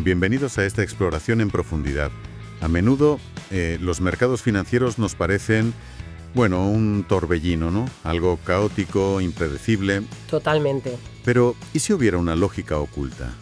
Bienvenidos a esta exploración en profundidad. A menudo, los mercados financieros nos parecen, bueno, un torbellino, ¿no? Algo caótico, impredecible. Totalmente. Pero, ¿y si hubiera una lógica oculta?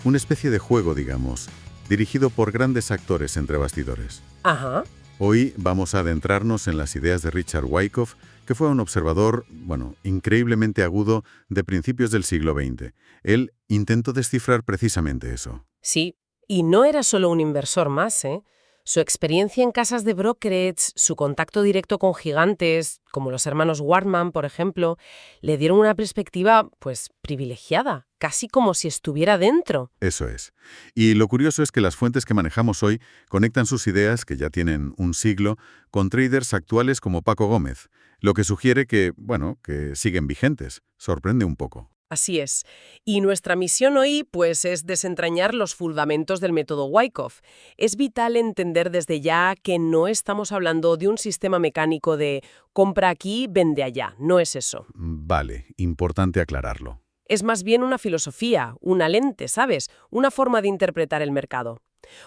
Una especie de juego, digamos, dirigido por grandes actores entre bastidores. Ajá. Hoy vamos a adentrarnos en las ideas de Richard Wyckoff, que fue un observador, bueno, increíblemente agudo de principios del siglo XX. Él intentó descifrar precisamente eso. Sí. Y no era solo un inversor más, ¿eh? Su experiencia en casas de brokerage, su contacto directo con gigantes, como los hermanos Warman, por ejemplo, le dieron una perspectiva, pues, privilegiada, casi como si estuviera dentro. Eso es. Y lo curioso es que las fuentes que manejamos hoy conectan sus ideas, que ya tienen un siglo, con traders actuales como Paco Gómez, lo que sugiere que, bueno, que siguen vigentes. Sorprende un poco. Así es. Y nuestra misión hoy, pues, es desentrañar los fundamentos del método Wyckoff. Es vital entender desde ya que no estamos hablando de un sistema mecánico de compra aquí, vende allá. No es eso. Vale, importante aclararlo. Es más bien una filosofía, una lente, ¿sabes? Una forma de interpretar el mercado.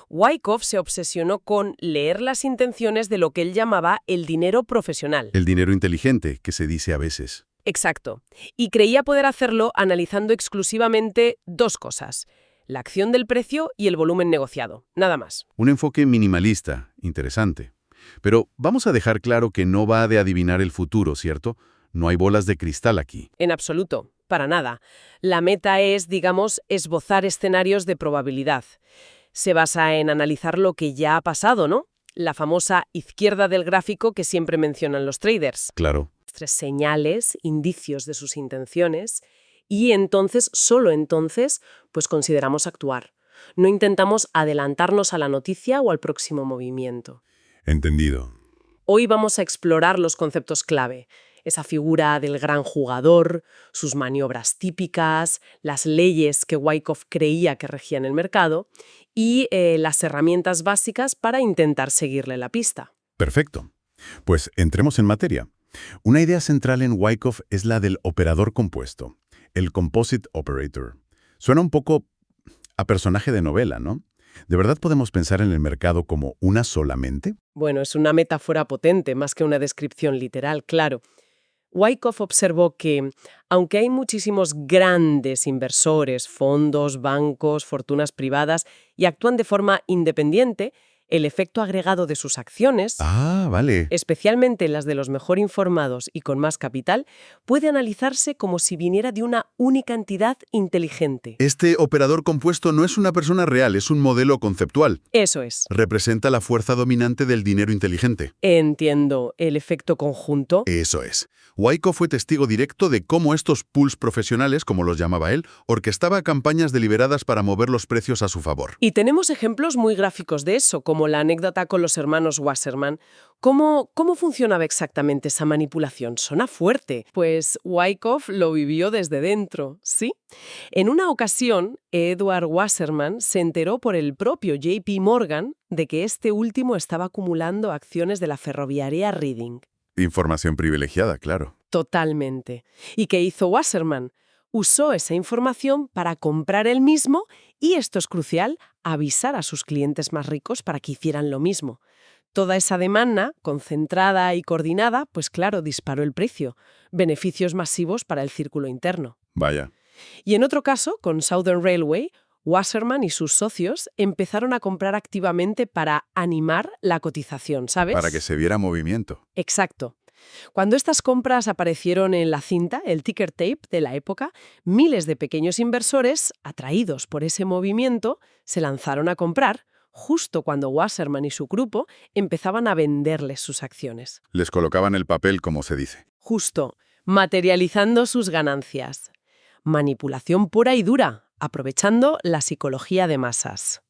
Wyckoff se obsesionó con leer las intenciones de lo que él llamaba el dinero profesional. El dinero inteligente, que se dice a veces. Exacto. Y creía poder hacerlo analizando exclusivamente dos cosas: la acción del precio y el volumen negociado. Nada más. Un enfoque minimalista, interesante. Pero vamos a dejar claro que no va de adivinar el futuro, ¿cierto? No hay bolas de cristal aquí. En absoluto. Para nada. La meta es, digamos, esbozar escenarios de probabilidad. Se basa en analizar lo que ya ha pasado, ¿no? La famosa izquierda del gráfico que siempre mencionan los traders. Claro. Señales, indicios de sus intenciones, y entonces, solo entonces, pues consideramos actuar. No intentamos adelantarnos a la noticia o al próximo movimiento. Entendido. Hoy vamos a explorar los conceptos clave, esa figura del gran jugador, sus maniobras típicas, las leyes que Wyckoff creía que regían el mercado y las herramientas básicas para intentar seguirle la pista. Perfecto. Pues entremos en materia. Una idea central en Wyckoff es la del operador compuesto, el composite operator. Suena un poco a personaje de novela, ¿no? ¿De verdad podemos pensar en el mercado como una sola mente? Bueno, es una metáfora potente, más que una descripción literal, claro. Wyckoff observó que, aunque hay muchísimos grandes inversores, fondos, bancos, fortunas privadas, y actúan de forma independiente, el efecto agregado de sus acciones, Vale. especialmente las de los mejor informados y con más capital, puede analizarse como si viniera de una única entidad inteligente. Este operador compuesto no es una persona real, es un modelo conceptual. Eso es. Representa la fuerza dominante del dinero inteligente. Entiendo. ¿El efecto conjunto? Eso es. Wyckoff fue testigo directo de cómo estos pools profesionales, como los llamaba él, orquestaba campañas deliberadas para mover los precios a su favor. Y tenemos ejemplos muy gráficos de eso, como la anécdota con los hermanos Wasserman. ¿Cómo funcionaba exactamente esa manipulación? Suena fuerte. Pues Wyckoff lo vivió desde dentro, ¿sí? En una ocasión, Edward Wasserman se enteró por el propio JP Morgan de que este último estaba acumulando acciones de la ferroviaria Reading. Información privilegiada, claro. Totalmente. ¿Y qué hizo Wasserman? Usó esa información para comprar él mismo y, esto es crucial, avisar a sus clientes más ricos para que hicieran lo mismo. Toda esa demanda, concentrada y coordinada, pues claro, disparó el precio. Beneficios masivos para el círculo interno. Vaya. Y en otro caso, con Southern Railway, Wasserman y sus socios empezaron a comprar activamente para animar la cotización, ¿sabes? Para que se viera movimiento. Exacto. Cuando estas compras aparecieron en la cinta, el ticker tape de la época, miles de pequeños inversores, atraídos por ese movimiento, se lanzaron a comprar, justo cuando Wasserman y su grupo empezaban a venderles sus acciones. Les colocaban el papel, como se dice. Justo, materializando sus ganancias. Manipulación pura y dura, aprovechando la psicología de masas.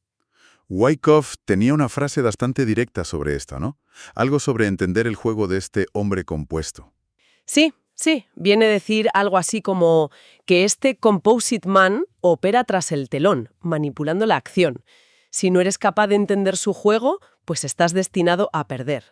Wyckoff tenía una frase bastante directa sobre esto, ¿no? Algo sobre entender el juego de este hombre compuesto. Sí, viene a decir algo así como que este composite man opera tras el telón, manipulando la acción. Si no eres capaz de entender su juego, pues estás destinado a perder.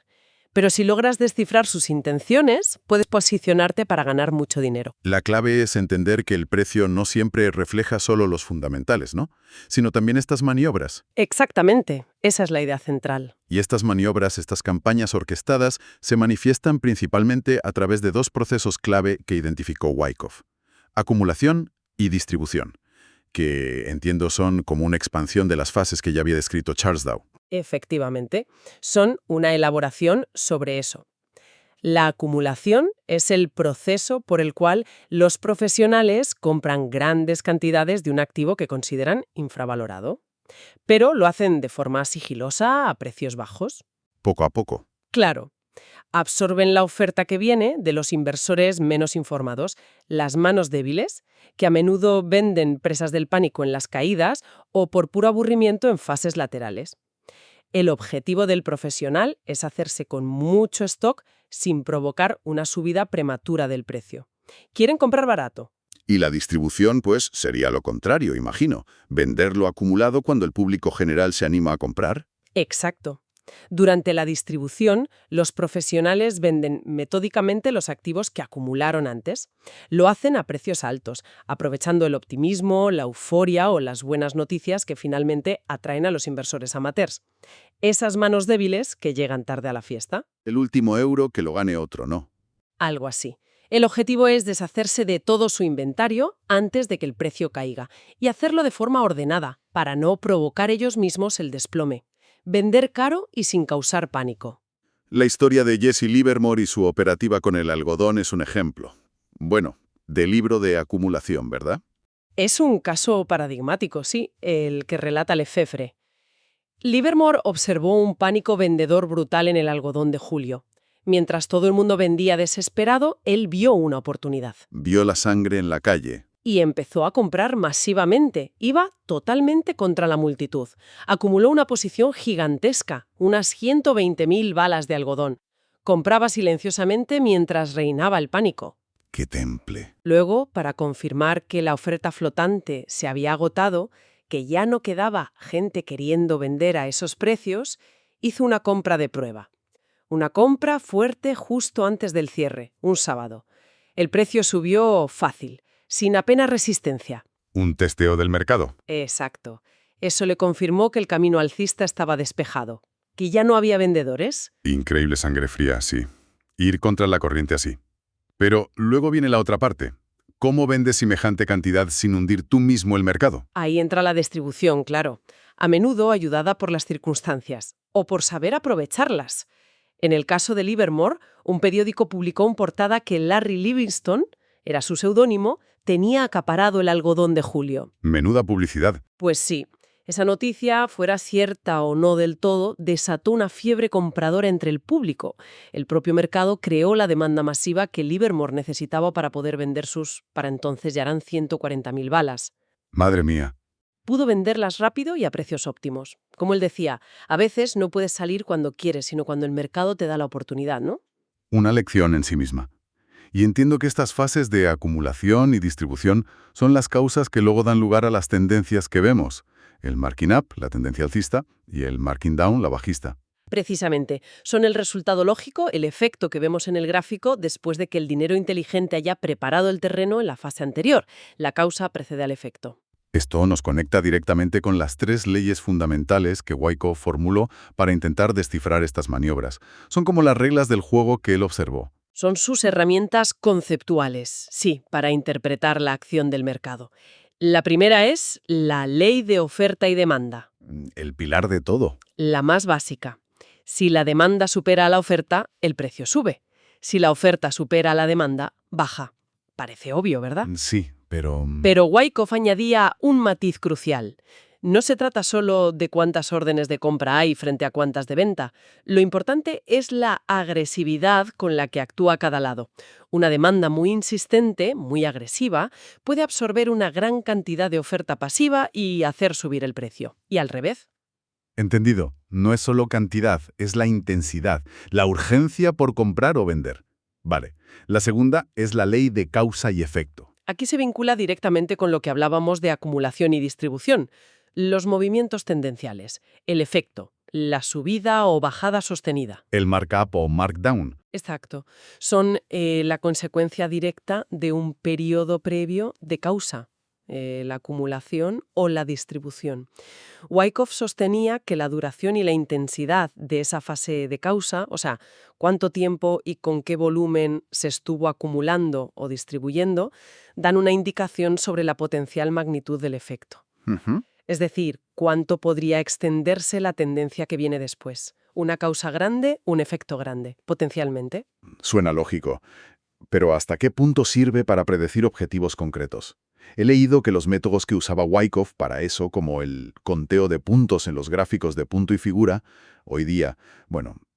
Pero si logras descifrar sus intenciones, puedes posicionarte para ganar mucho dinero. La clave es entender que el precio no siempre refleja solo los fundamentales, ¿no? Sino también estas maniobras. Exactamente, esa es la idea central. Y estas maniobras, estas campañas orquestadas, se manifiestan principalmente a través de dos procesos clave que identificó Wyckoff: acumulación y distribución, que entiendo son como una expansión de las fases que ya había descrito Charles Dow. Efectivamente, son una elaboración sobre eso. La acumulación es el proceso por el cual los profesionales compran grandes cantidades de un activo que consideran infravalorado, pero lo hacen de forma sigilosa a precios bajos. Poco a poco. Claro, absorben la oferta que viene de los inversores menos informados, las manos débiles, que a menudo venden presas del pánico en las caídas o por puro aburrimiento en fases laterales. El objetivo del profesional es hacerse con mucho stock sin provocar una subida prematura del precio. Quieren comprar barato. Y la distribución, pues, sería lo contrario, imagino. Venderlo acumulado cuando el público general se anima a comprar. Exacto. Durante la distribución, los profesionales venden metódicamente los activos que acumularon antes. Lo hacen a precios altos, aprovechando el optimismo, la euforia o las buenas noticias que finalmente atraen a los inversores amateurs. Esas manos débiles que llegan tarde a la fiesta. El último euro que lo gane otro, ¿no? Algo así. El objetivo es deshacerse de todo su inventario antes de que el precio caiga y hacerlo de forma ordenada, para no provocar ellos mismos el desplome. Vender caro y sin causar pánico. La historia de Jesse Livermore y su operativa con el algodón es un ejemplo. Bueno, de libro de acumulación, ¿verdad? Es un caso paradigmático, sí, el que relata Lefebvre. Livermore observó un pánico vendedor brutal en el algodón de julio. Mientras todo el mundo vendía desesperado, él vio una oportunidad. Vio la sangre en la calle. Y empezó a comprar masivamente. Iba totalmente contra la multitud. Acumuló una posición gigantesca, unas 120.000 balas de algodón. Compraba silenciosamente mientras reinaba el pánico. ¡Qué temple! Luego, para confirmar que la oferta flotante se había agotado, que ya no quedaba gente queriendo vender a esos precios, hizo una compra de prueba. Una compra fuerte justo antes del cierre, un sábado. El precio subió fácil, sin apenas resistencia. Un testeo del mercado. Exacto. Eso le confirmó que el camino alcista estaba despejado, que ya no había vendedores. Increíble sangre fría, sí. Ir contra la corriente así. Pero luego viene la otra parte. ¿Cómo vendes semejante cantidad sin hundir tú mismo el mercado? Ahí entra la distribución, claro, a menudo ayudada por las circunstancias, o por saber aprovecharlas. En el caso de Livermore, un periódico publicó en portada que Larry Livingston, era su seudónimo, tenía acaparado el algodón de julio. Menuda publicidad. Pues sí, esa noticia, fuera cierta o no del todo, desató una fiebre compradora entre el público. El propio mercado creó la demanda masiva que Livermore necesitaba para poder vender sus, para entonces ya eran 140.000 balas. Madre mía. Pudo venderlas rápido y a precios óptimos. Como él decía, a veces no puedes salir cuando quieres, sino cuando el mercado te da la oportunidad, ¿no? Una lección en sí misma. Y entiendo que estas fases de acumulación y distribución son las causas que luego dan lugar a las tendencias que vemos. El marking up, la tendencia alcista, y el marking down, la bajista. Precisamente, son el resultado lógico, el efecto que vemos en el gráfico después de que el dinero inteligente haya preparado el terreno en la fase anterior. La causa precede al efecto. Esto nos conecta directamente con las 3 leyes fundamentales que Wyckoff formuló para intentar descifrar estas maniobras. Son como las reglas del juego que él observó. Son sus herramientas conceptuales, sí, para interpretar la acción del mercado. La primera es la ley de oferta y demanda. El pilar de todo. La más básica. Si la demanda supera a la oferta, el precio sube. Si la oferta supera a la demanda, baja. Parece obvio, ¿verdad? Sí, pero... Pero Wyckoff añadía un matiz crucial. No se trata solo de cuántas órdenes de compra hay frente a cuántas de venta. Lo importante es la agresividad con la que actúa cada lado. Una demanda muy insistente, muy agresiva, puede absorber una gran cantidad de oferta pasiva y hacer subir el precio. Y al revés. Entendido. No es solo cantidad, es la intensidad, la urgencia por comprar o vender. Vale. La segunda es la ley de causa y efecto. Aquí se vincula directamente con lo que hablábamos de acumulación y distribución. Los movimientos tendenciales, el efecto. la subida o bajada sostenida. El markup o markdown. Exacto. Son la consecuencia directa de un periodo previo de causa, la acumulación o la distribución. Wyckoff sostenía que la duración y la intensidad de esa fase de causa, o sea, cuánto tiempo y con qué volumen se estuvo acumulando o distribuyendo, dan una indicación sobre la potencial magnitud del efecto. Ujú. Es decir, cuánto podría extenderse la tendencia que viene después. Una causa grande, un efecto grande, potencialmente. Suena lógico. Pero ¿hasta qué punto sirve para predecir objetivos concretos? He leído que los métodos que usaba Wyckoff para eso, como el conteo de puntos en los gráficos de punto y figura, hoy día,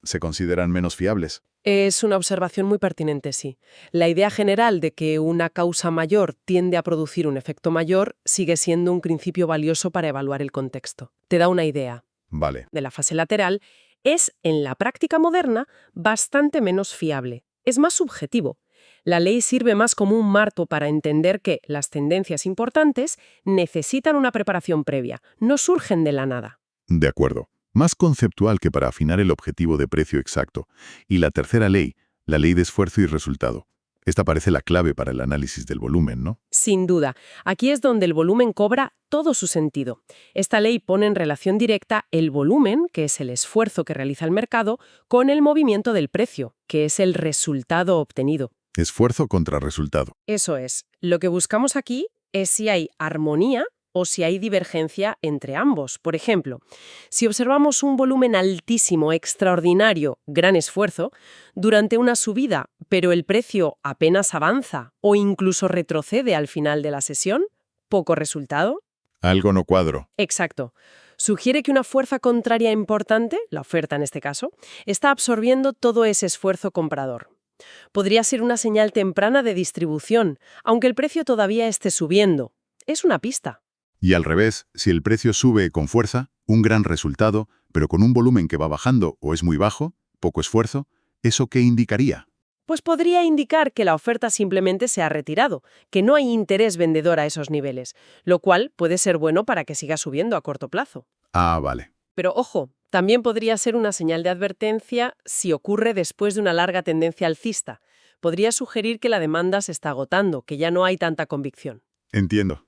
se consideran menos fiables. Es una observación muy pertinente, sí. La idea general de que una causa mayor tiende a producir un efecto mayor sigue siendo un principio valioso para evaluar el contexto. Te da una idea. Vale. De la fase lateral, es, en la práctica moderna, bastante menos fiable. Es más subjetivo. La ley sirve más como un marco para entender que las tendencias importantes necesitan una preparación previa, no surgen de la nada. De acuerdo. Más conceptual que para afinar el objetivo de precio exacto. Y la tercera ley, la ley de esfuerzo y resultado. Esta parece la clave para el análisis del volumen, ¿no? Sin duda, aquí es donde el volumen cobra todo su sentido. Esta ley pone en relación directa el volumen, que es el esfuerzo que realiza el mercado, con el movimiento del precio, que es el resultado obtenido. Esfuerzo contra resultado. Eso es. Lo que buscamos aquí es si hay armonía o si hay divergencia entre ambos. Por ejemplo, si observamos un volumen altísimo, extraordinario, gran esfuerzo, durante una subida, pero el precio apenas avanza o incluso retrocede al final de la sesión, poco resultado. Algo no cuadro. Exacto. Sugiere que una fuerza contraria importante, la oferta en este caso, está absorbiendo todo ese esfuerzo comprador. Podría ser una señal temprana de distribución, aunque el precio todavía esté subiendo. Es una pista. Y al revés, si el precio sube con fuerza, un gran resultado, pero con un volumen que va bajando o es muy bajo, poco esfuerzo, ¿eso qué indicaría? Pues podría indicar que la oferta simplemente se ha retirado, que no hay interés vendedor a esos niveles, lo cual puede ser bueno para que siga subiendo a corto plazo. Ah, vale. Pero ojo, también podría ser una señal de advertencia si ocurre después de una larga tendencia alcista. Podría sugerir que la demanda se está agotando, que ya no hay tanta convicción. Entiendo.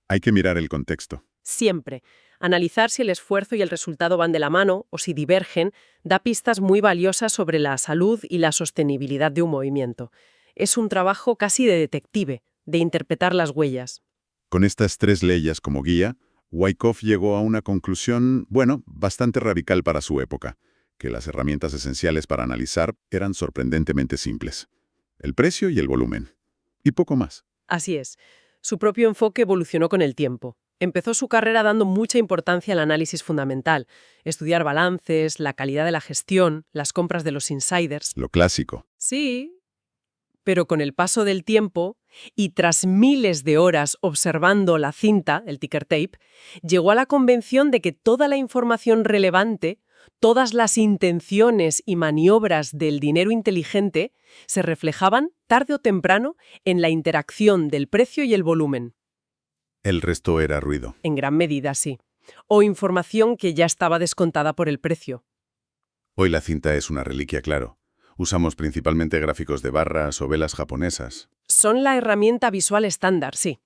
Hay que mirar el contexto. Siempre. Analizar si el esfuerzo y el resultado van de la mano o si divergen da pistas muy valiosas sobre la salud y la sostenibilidad de un movimiento. Es un trabajo casi de detective, de interpretar las huellas. Con estas tres leyes como guía, Wyckoff llegó a una conclusión, bastante radical para su época, que las herramientas esenciales para analizar eran sorprendentemente simples. El precio y el volumen. Y poco más. Así es. Su propio enfoque evolucionó con el tiempo. Empezó su carrera dando mucha importancia al análisis fundamental, estudiar balances, la calidad de la gestión, las compras de los insiders. Lo clásico. Sí, pero con el paso del tiempo y tras miles de horas observando la cinta, el ticker tape, llegó a la convención de que toda la información relevante, todas las intenciones y maniobras del dinero inteligente se reflejaban, tarde o temprano, en la interacción del precio y el volumen. El resto era ruido. En gran medida, sí. O información que ya estaba descontada por el precio. Hoy la cinta es una reliquia, claro. Usamos principalmente gráficos de barras o velas japonesas. Son la herramienta visual estándar, sí.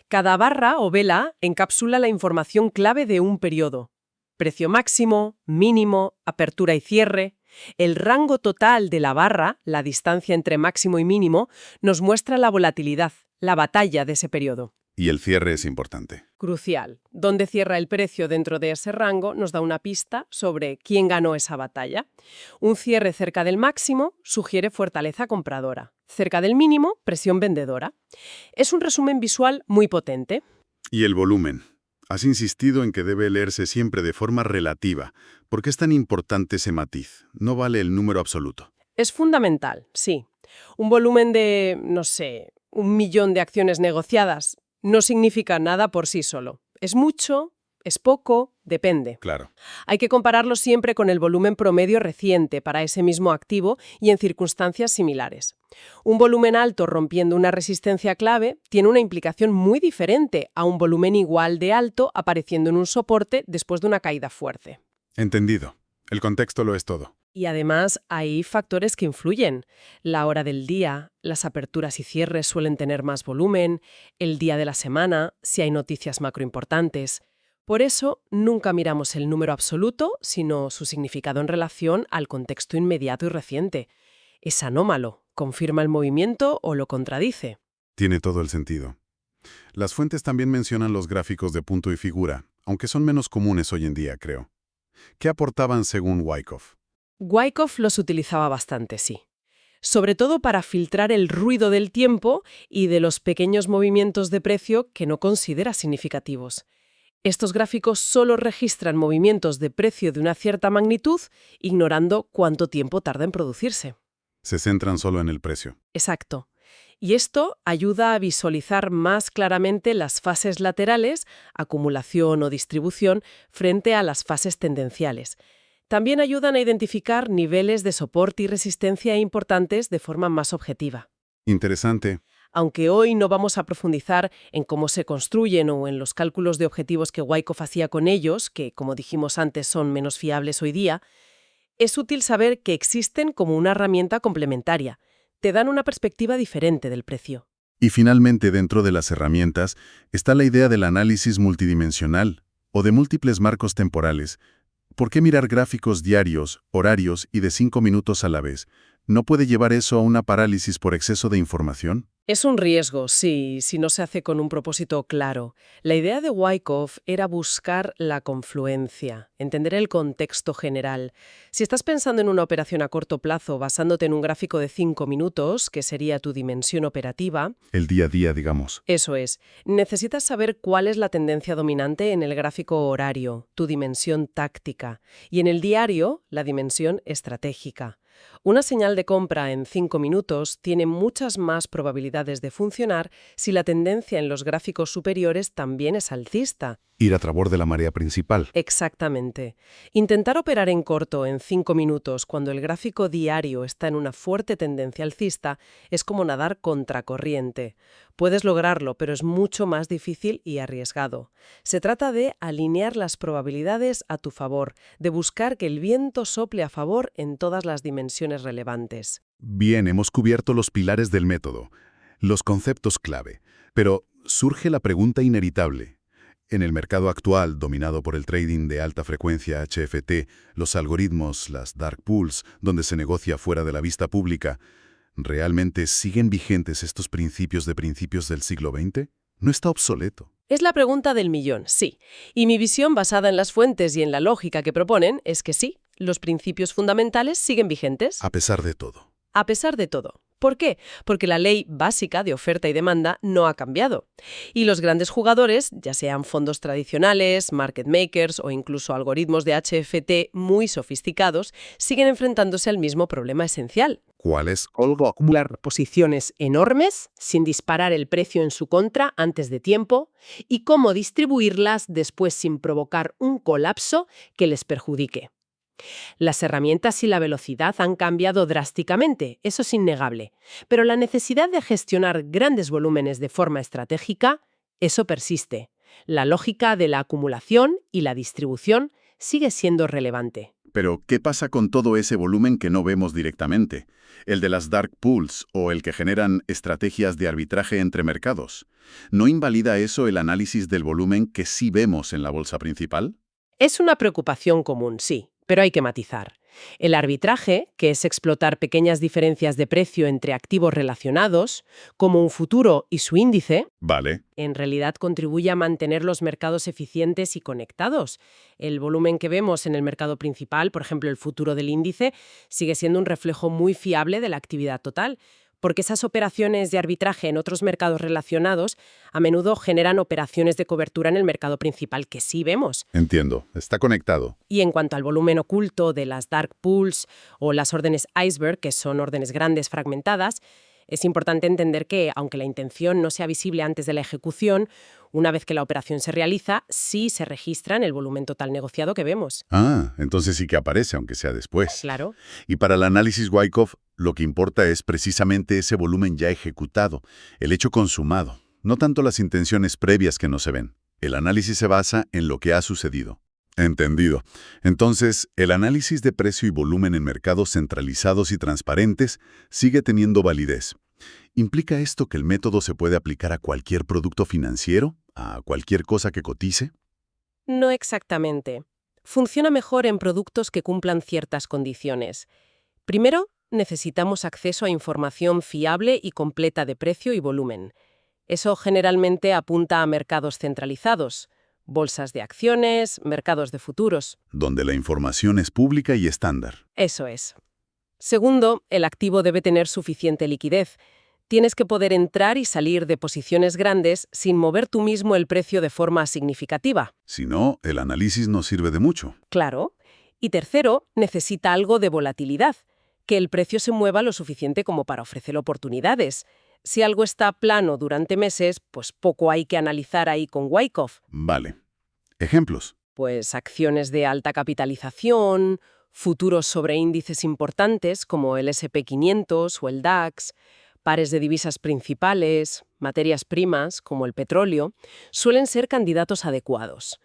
Cada barra o vela encapsula la información clave de un periodo. Precio máximo, mínimo, apertura y cierre. El rango total de la barra, la distancia entre máximo y mínimo, nos muestra la volatilidad, la batalla de ese periodo. Y el cierre es importante. Crucial. Dónde cierra el precio dentro de ese rango nos da una pista sobre quién ganó esa batalla. Un cierre cerca del máximo sugiere fortaleza compradora. Cerca del mínimo, presión vendedora. Es un resumen visual muy potente. Y el volumen. Has insistido en que debe leerse siempre de forma relativa. ¿Por qué es tan importante ese matiz? No vale el número absoluto. Es fundamental, sí. Un volumen de, 1 millón de acciones negociadas no significa nada por sí solo. Es mucho, es poco, depende. Claro. Hay que compararlo siempre con el volumen promedio reciente para ese mismo activo y en circunstancias similares. Un volumen alto rompiendo una resistencia clave tiene una implicación muy diferente a un volumen igual de alto apareciendo en un soporte después de una caída fuerte. Entendido. El contexto lo es todo. Y además hay factores que influyen. La hora del día, las aperturas y cierres suelen tener más volumen, el día de la semana, si hay noticias macroimportantes. Por eso, nunca miramos el número absoluto, sino su significado en relación al contexto inmediato y reciente. ¿Es anómalo? ¿Confirma el movimiento o lo contradice? Tiene todo el sentido. Las fuentes también mencionan los gráficos de punto y figura, aunque son menos comunes hoy en día, creo. ¿Qué aportaban según Wyckoff? Wyckoff los utilizaba bastante, sí. Sobre todo para filtrar el ruido del tiempo y de los pequeños movimientos de precio que no considera significativos. Estos gráficos solo registran movimientos de precio de una cierta magnitud, ignorando cuánto tiempo tarda en producirse. Se centran solo en el precio. Exacto. Y esto ayuda a visualizar más claramente las fases laterales, acumulación o distribución, frente a las fases tendenciales. También ayudan a identificar niveles de soporte y resistencia importantes de forma más objetiva. Interesante. Aunque hoy no vamos a profundizar en cómo se construyen o en los cálculos de objetivos que Wyckoff hacía con ellos, que, como dijimos antes, son menos fiables hoy día, es útil saber que existen como una herramienta complementaria. Te dan una perspectiva diferente del precio. Y finalmente, dentro de las herramientas, está la idea del análisis multidimensional o de múltiples marcos temporales. ¿Por qué mirar gráficos diarios, horarios y de 5 minutos a la vez? ¿No puede llevar eso a una parálisis por exceso de información? Es un riesgo, sí, si no se hace con un propósito claro. La idea de Wyckoff era buscar la confluencia, entender el contexto general. Si estás pensando en una operación a corto plazo basándote en un gráfico de 5 minutos, que sería tu dimensión operativa, El día a día, digamos. eso es, necesitas saber cuál es la tendencia dominante en el gráfico horario, tu dimensión táctica, y en el diario, la dimensión estratégica. Una señal de compra en 5 minutos tiene muchas más probabilidades de funcionar si la tendencia en los gráficos superiores también es alcista. Ir a través de la marea principal. Exactamente. Intentar operar en corto en 5 minutos cuando el gráfico diario está en una fuerte tendencia alcista es como nadar contracorriente. Puedes lograrlo, pero es mucho más difícil y arriesgado. Se trata de alinear las probabilidades a tu favor, de buscar que el viento sople a favor en todas las dimensiones relevantes. Bien, hemos cubierto los pilares del método, los conceptos clave, pero surge la pregunta inevitable. En el mercado actual, dominado por el trading de alta frecuencia HFT, los algoritmos, las dark pools, donde se negocia fuera de la vista pública, ¿realmente siguen vigentes estos principios del siglo XX? ¿No está obsoleto? Es la pregunta del millón, sí. Y mi visión basada en las fuentes y en la lógica que proponen es que sí, los principios fundamentales siguen vigentes. A pesar de todo. A pesar de todo. ¿Por qué? Porque la ley básica de oferta y demanda no ha cambiado. Y los grandes jugadores, ya sean fondos tradicionales, market makers o incluso algoritmos de HFT muy sofisticados, siguen enfrentándose al mismo problema esencial. ¿Cuál es? Acumular posiciones enormes sin disparar el precio en su contra antes de tiempo y cómo distribuirlas después sin provocar un colapso que les perjudique. Las herramientas y la velocidad han cambiado drásticamente, eso es innegable, pero la necesidad de gestionar grandes volúmenes de forma estratégica, eso persiste. La lógica de la acumulación y la distribución sigue siendo relevante. Pero, ¿qué pasa con todo ese volumen que no vemos directamente? El de las dark pools o el que generan estrategias de arbitraje entre mercados. ¿No invalida eso el análisis del volumen que sí vemos en la bolsa principal? Es una preocupación común, sí, pero hay que matizar. El arbitraje, que es explotar pequeñas diferencias de precio entre activos relacionados, como un futuro y su índice, Vale. en realidad contribuye a mantener los mercados eficientes y conectados. El volumen que vemos en el mercado principal, por ejemplo el futuro del índice, sigue siendo un reflejo muy fiable de la actividad total, porque esas operaciones de arbitraje en otros mercados relacionados a menudo generan operaciones de cobertura en el mercado principal que sí vemos. Entiendo. Está conectado. Y en cuanto al volumen oculto de las dark pools o las órdenes iceberg, que son órdenes grandes fragmentadas, es importante entender que, aunque la intención no sea visible antes de la ejecución, una vez que la operación se realiza, sí se registra en el volumen total negociado que vemos. Ah, entonces sí que aparece, aunque sea después. Claro. Y para el análisis Wyckoff, lo que importa es precisamente ese volumen ya ejecutado, el hecho consumado, no tanto las intenciones previas que no se ven. El análisis se basa en lo que ha sucedido. Entendido. Entonces, el análisis de precio y volumen en mercados centralizados y transparentes sigue teniendo validez. ¿Implica esto que el método se puede aplicar a cualquier producto financiero? ¿A cualquier cosa que cotice? No exactamente. Funciona mejor en productos que cumplan ciertas condiciones. Primero, necesitamos acceso a información fiable y completa de precio y volumen. Eso generalmente apunta a mercados centralizados, bolsas de acciones, mercados de futuros. Donde la información es pública y estándar. Eso es. Segundo, el activo debe tener suficiente liquidez. Tienes que poder entrar y salir de posiciones grandes sin mover tú mismo el precio de forma significativa. Si no, el análisis no sirve de mucho. Claro. Y tercero, necesita algo de volatilidad, que el precio se mueva lo suficiente como para ofrecer oportunidades. Si algo está plano durante meses, pues poco hay que analizar ahí con Wyckoff. Vale. Ejemplos. Pues acciones de alta capitalización, futuros sobre índices importantes como el SP500 o el DAX, pares de divisas principales, materias primas como el petróleo, suelen ser candidatos adecuados.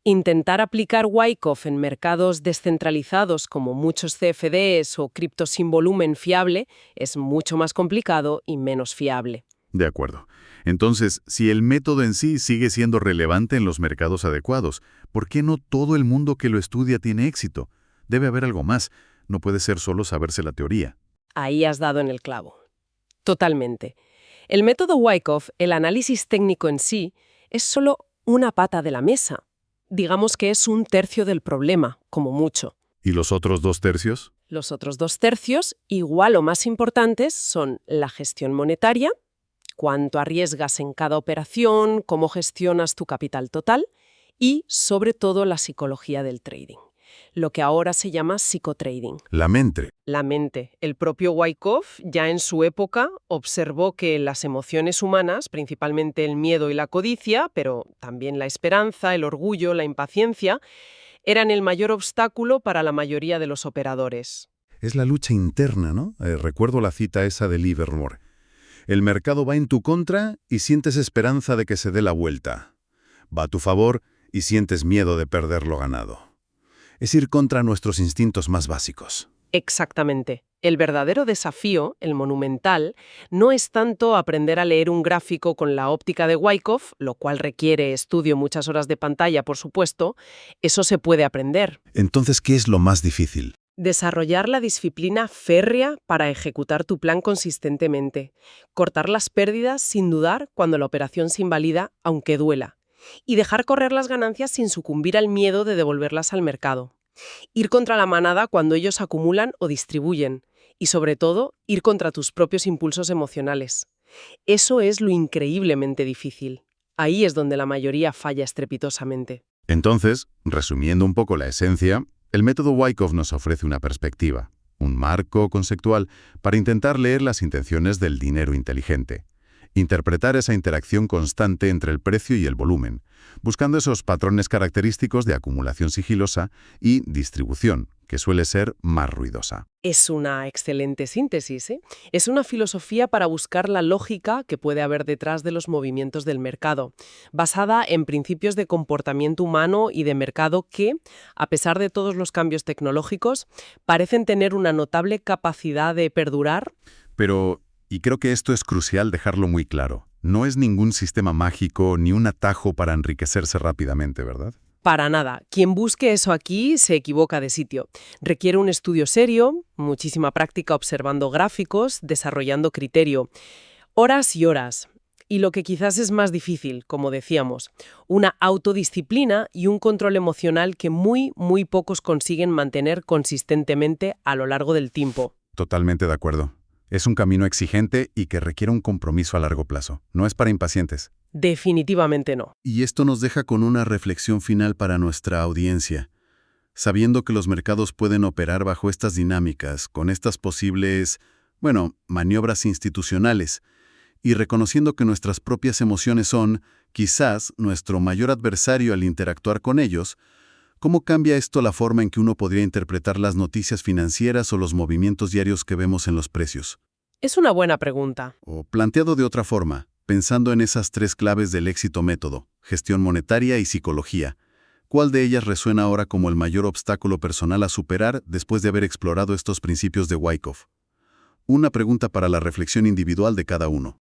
Intentar aplicar Wyckoff en mercados descentralizados como muchos CFDs o criptos sin volumen fiable es mucho más complicado y menos fiable. De acuerdo. Entonces, si el método en sí sigue siendo relevante en los mercados adecuados, ¿por qué no todo el mundo que lo estudia tiene éxito? Debe haber algo más. No puede ser solo saberse la teoría. Ahí has dado en el clavo. Totalmente. El método Wyckoff, el análisis técnico en sí, es solo una pata de la mesa. Digamos que es un tercio del problema, como mucho. ¿Y los otros 2/3? Los otros 2/3, igual o más importantes, son la gestión monetaria, cuánto arriesgas en cada operación, cómo gestionas tu capital total y, sobre todo, la psicología del trading, lo que ahora se llama psicotrading. La mente. La mente. El propio Wyckoff, ya en su época, observó que las emociones humanas, principalmente el miedo y la codicia, pero también la esperanza, el orgullo, la impaciencia, eran el mayor obstáculo para la mayoría de los operadores. Es la lucha interna, ¿no? Recuerdo la cita esa de Livermore. El mercado va en tu contra y sientes esperanza de que se dé la vuelta. Va a tu favor y sientes miedo de perder lo ganado. Es ir contra nuestros instintos más básicos. Exactamente. El verdadero desafío, el monumental, no es tanto aprender a leer un gráfico con la óptica de Wyckoff, lo cual requiere estudio, muchas horas de pantalla, por supuesto. Eso se puede aprender. Entonces, ¿qué es lo más difícil? Desarrollar la disciplina férrea para ejecutar tu plan consistentemente. Cortar las pérdidas sin dudar cuando la operación se invalida, aunque duela. Y dejar correr las ganancias sin sucumbir al miedo de devolverlas al mercado. Ir contra la manada cuando ellos acumulan o distribuyen. Y sobre todo, ir contra tus propios impulsos emocionales. Eso es lo increíblemente difícil. Ahí es donde la mayoría falla estrepitosamente. Entonces, resumiendo un poco la esencia, el método Wyckoff nos ofrece una perspectiva, un marco conceptual para intentar leer las intenciones del dinero inteligente. Interpretar esa interacción constante entre el precio y el volumen, buscando esos patrones característicos de acumulación sigilosa y distribución, que suele ser más ruidosa. Es una excelente síntesis, ¿eh? Es una filosofía para buscar la lógica que puede haber detrás de los movimientos del mercado, basada en principios de comportamiento humano y de mercado que, a pesar de todos los cambios tecnológicos, parecen tener una notable capacidad de perdurar. Pero, y creo que esto es crucial dejarlo muy claro, no es ningún sistema mágico ni un atajo para enriquecerse rápidamente, ¿verdad? Para nada. Quien busque eso aquí se equivoca de sitio. Requiere un estudio serio, muchísima práctica observando gráficos, desarrollando criterio. Horas y horas. Y lo que quizás es más difícil, como decíamos, una autodisciplina y un control emocional que muy pocos consiguen mantener consistentemente a lo largo del tiempo. Totalmente de acuerdo. Es un camino exigente y que requiere un compromiso a largo plazo. No es para impacientes. Definitivamente no. Y esto nos deja con una reflexión final para nuestra audiencia. Sabiendo que los mercados pueden operar bajo estas dinámicas, con estas posibles, maniobras institucionales, y reconociendo que nuestras propias emociones son, quizás, nuestro mayor adversario al interactuar con ellos, ¿cómo cambia esto la forma en que uno podría interpretar las noticias financieras o los movimientos diarios que vemos en los precios? Es una buena pregunta. O planteado de otra forma, pensando en esas 3 claves del éxito método, gestión monetaria y psicología, ¿Cuál de ellas resuena ahora como el mayor obstáculo personal a superar después de haber explorado estos principios de Wyckoff? Una pregunta para la reflexión individual de cada uno.